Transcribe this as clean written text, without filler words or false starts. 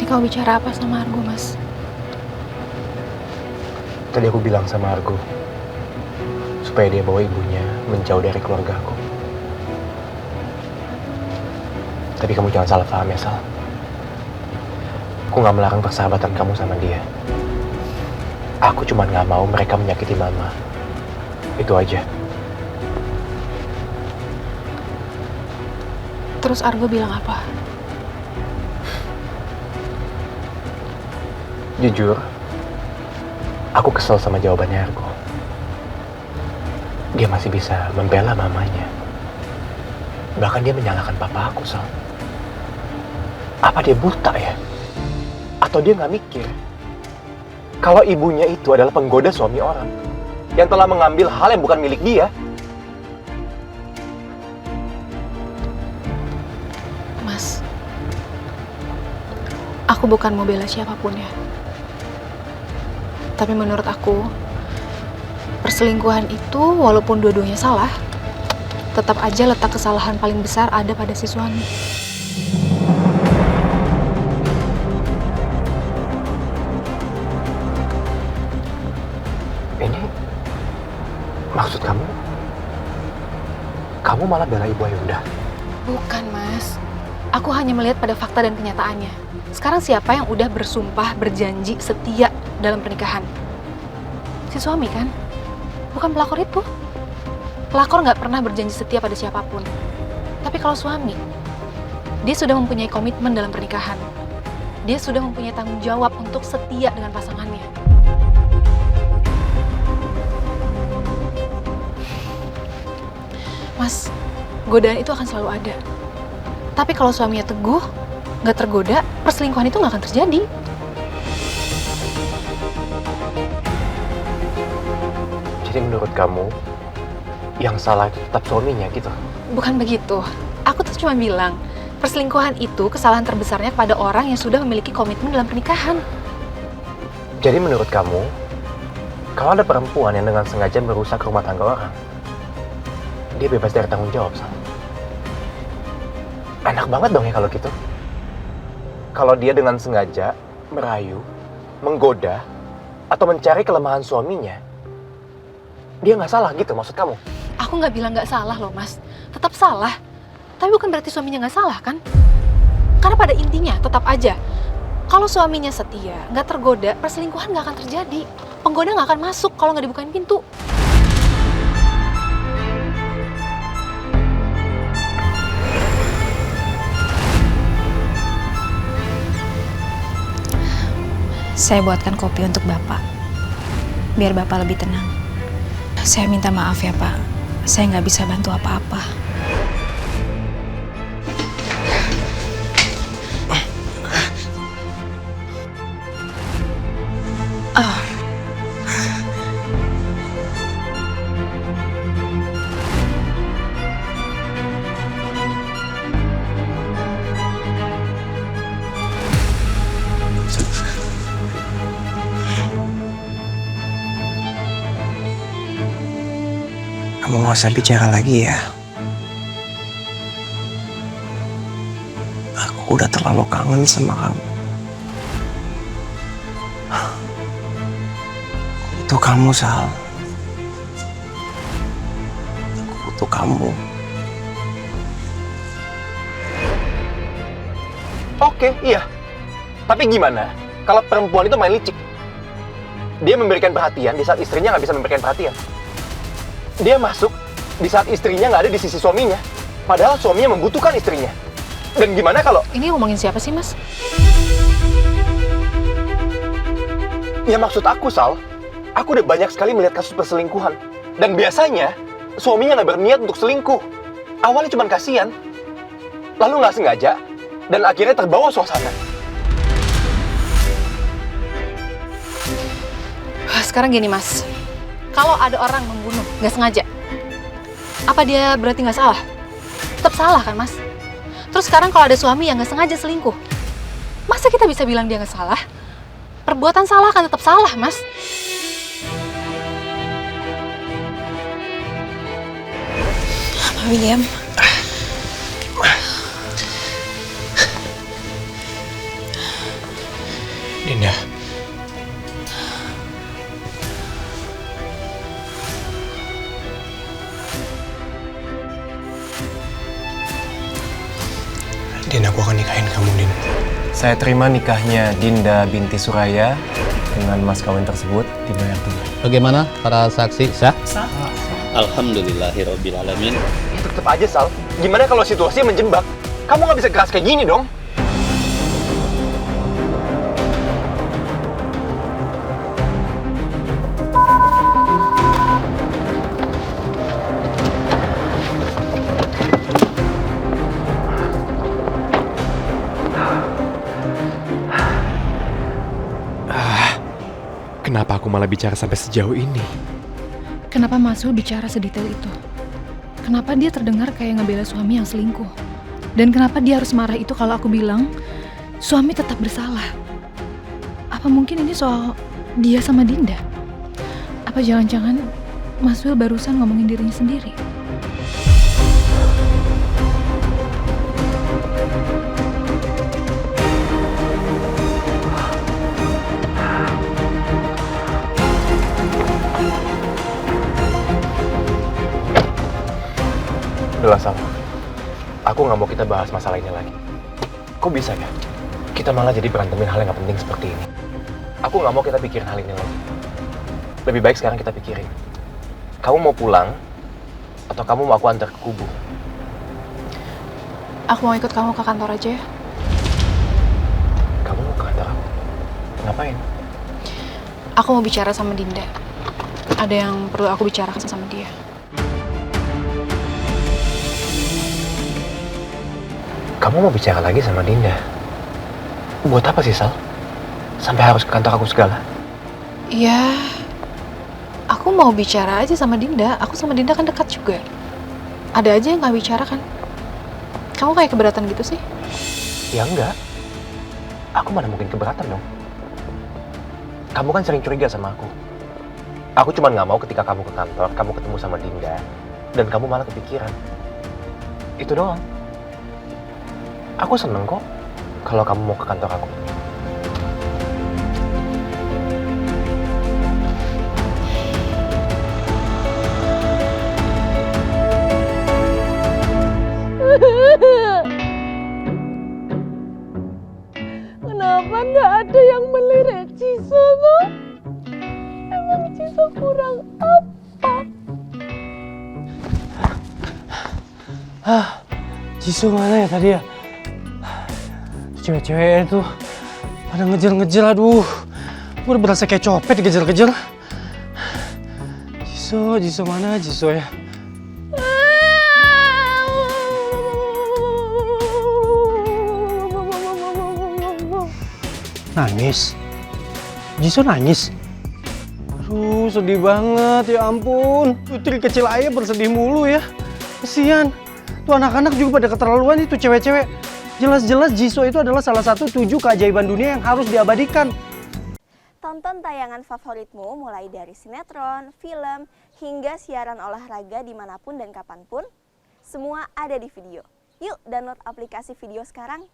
kau bicara apa sama Argo, Mas? Tadi aku bilang sama Argo supaya dia bawa ibunya menjauh dari keluarga aku. Tapi kamu jangan salah paham ya, Sal. Aku gak melarang persahabatan kamu sama dia. Aku cuma gak mau mereka menyakiti Mama. Itu aja. Terus Argo bilang apa? Jujur, aku kesel sama jawabannya Argo. Dia masih bisa membela mamanya. Bahkan dia menyalahkan papa aku, Sal. Apa dia buta ya? Atau dia nggak mikir kalau ibunya itu adalah penggoda suami orang yang telah mengambil hal yang bukan milik dia? Mas, aku bukan mau bela siapapun ya. Tapi menurut aku, perselingkuhan itu walaupun dua-duanya salah, tetap aja letak kesalahan paling besar ada pada si suami. Ini maksud kamu malah bela ibu Ayunda? Bukan, Mas. Aku hanya melihat pada fakta dan kenyataannya. Sekarang siapa yang udah bersumpah, berjanji, setia dalam pernikahan? Si suami kan? Bukan pelakor itu. Pelakor nggak pernah berjanji setia pada siapapun. Tapi kalau suami, dia sudah mempunyai komitmen dalam pernikahan. Dia sudah mempunyai tanggung jawab untuk setia dengan pasangannya. Mas, godaan itu akan selalu ada. Tapi kalau suaminya teguh, nggak tergoda, perselingkuhan itu nggak akan terjadi. Jadi menurut kamu, yang salah itu tetap suaminya gitu? Bukan begitu. Aku tuh cuma bilang, perselingkuhan itu kesalahan terbesarnya kepada orang yang sudah memiliki komitmen dalam pernikahan. Jadi menurut kamu, kalau ada perempuan yang dengan sengaja merusak rumah tangga orang, dia bebas dari tanggung jawab, Sal? Enak banget dong ya kalau gitu. Kalau dia dengan sengaja merayu, menggoda, atau mencari kelemahan suaminya, dia nggak salah gitu maksud kamu? Aku nggak bilang nggak salah loh, Mas. Tetap salah. Tapi bukan berarti suaminya nggak salah, kan? Karena pada intinya tetap aja, kalau suaminya setia, nggak tergoda, perselingkuhan nggak akan terjadi. Penggoda nggak akan masuk kalau nggak dibukain pintu. Saya buatkan kopi untuk Bapak, biar Bapak lebih tenang. Saya minta maaf ya, Pak. Saya nggak bisa bantu apa-apa. Kamu gak usah bicara lagi ya. Aku udah terlalu kangen sama kamu. Aku butuh kamu, Sal. Aku butuh kamu. Oke, iya. Tapi gimana kalau perempuan itu main licik? Dia memberikan perhatian di saat istrinya nggak bisa memberikan perhatian. Dia masuk di saat istrinya nggak ada di sisi suaminya. Padahal suaminya membutuhkan istrinya. Dan gimana kalau... Ini ngomongin siapa sih, Mas? Ya maksud aku, Sal. Aku udah banyak sekali melihat kasus perselingkuhan. Dan biasanya, suaminya nggak berniat untuk selingkuh. Awalnya cuma kasihan. Lalu nggak sengaja. Dan akhirnya terbawa suasana. Sekarang gini, Mas. Kalau ada orang membunuh, nggak sengaja, apa dia berarti nggak salah? Tetap salah kan, Mas? Terus sekarang kalau ada suami yang nggak sengaja selingkuh, masa kita bisa bilang dia nggak salah? Perbuatan salah kan tetap salah, Mas. Pak William. Dinda. Din, aku akan nikahin kamu, Din. Saya terima nikahnya Dinda binti Suraya dengan mas kawin tersebut dibayar tunai. Bagaimana para saksi sah? Alhamdulillahirobbilalamin. Tetep aja, Sal. Gimana kalau situasinya menjebak? Kamu nggak bisa keras kayak gini dong. Kenapa aku malah bicara sampai sejauh ini? Kenapa Mas Sul bicara sedetail itu? Kenapa dia terdengar kayak ngebela suami yang selingkuh? Dan kenapa dia harus marah itu kalau aku bilang suami tetap bersalah? Apa mungkin ini soal dia sama Dinda? Apa jangan-jangan Mas Sul barusan ngomongin dirinya sendiri? Udah Sal, aku nggak mau kita bahas masalah ini lagi. Kok bisa ya? Kita malah jadi berantemin hal yang nggak penting seperti ini. Aku nggak mau kita pikirin hal ini lagi. Lebih baik sekarang kita pikirin. Kamu mau pulang, atau kamu mau aku antar ke kubur? Aku mau ikut kamu ke kantor aja ya. Kamu mau ke kantor aku? Ngapain? Aku mau bicara sama Dinda. Ada yang perlu aku bicarakan sama dia. Kamu mau bicara lagi sama Dinda? Buat apa sih, Sal? Sampai harus ke kantor aku segala? Ya, aku mau bicara aja sama Dinda. Aku sama Dinda kan dekat juga. Ada aja yang kami bicarakan. Kamu kayak keberatan gitu sih? Ya enggak. Aku mana mungkin keberatan dong. Kamu kan sering curiga sama aku. Aku cuma nggak mau ketika kamu ke kantor, kamu ketemu sama Dinda, dan kamu malah kepikiran. Itu doang. Aku seneng kok kalau kamu mau ke kantor aku. Kenapa nggak ada yang melirik Ciso tuh? Emang Ciso kurang apa? Jisoo mana ya tadi ya? Cewek-cewek itu pada ngejar-ngejar, aduh. Gue udah berasa kayak copet dikejar-kejar. Jisoo mana Jisoo ya? Nangis? Jisoo nangis? Aduh, sedih banget, ya ampun. Putri kecil aja bersedih mulu ya. Kesian. Tuh anak-anak juga pada keterlaluan itu cewek-cewek. Jelas-jelas Jisoo itu adalah salah satu 7 keajaiban dunia yang harus diabadikan. Tonton tayangan favoritmu mulai dari sinetron, film, hingga siaran olahraga dimanapun dan kapanpun. Semua ada di Video. Yuk download aplikasi Video sekarang.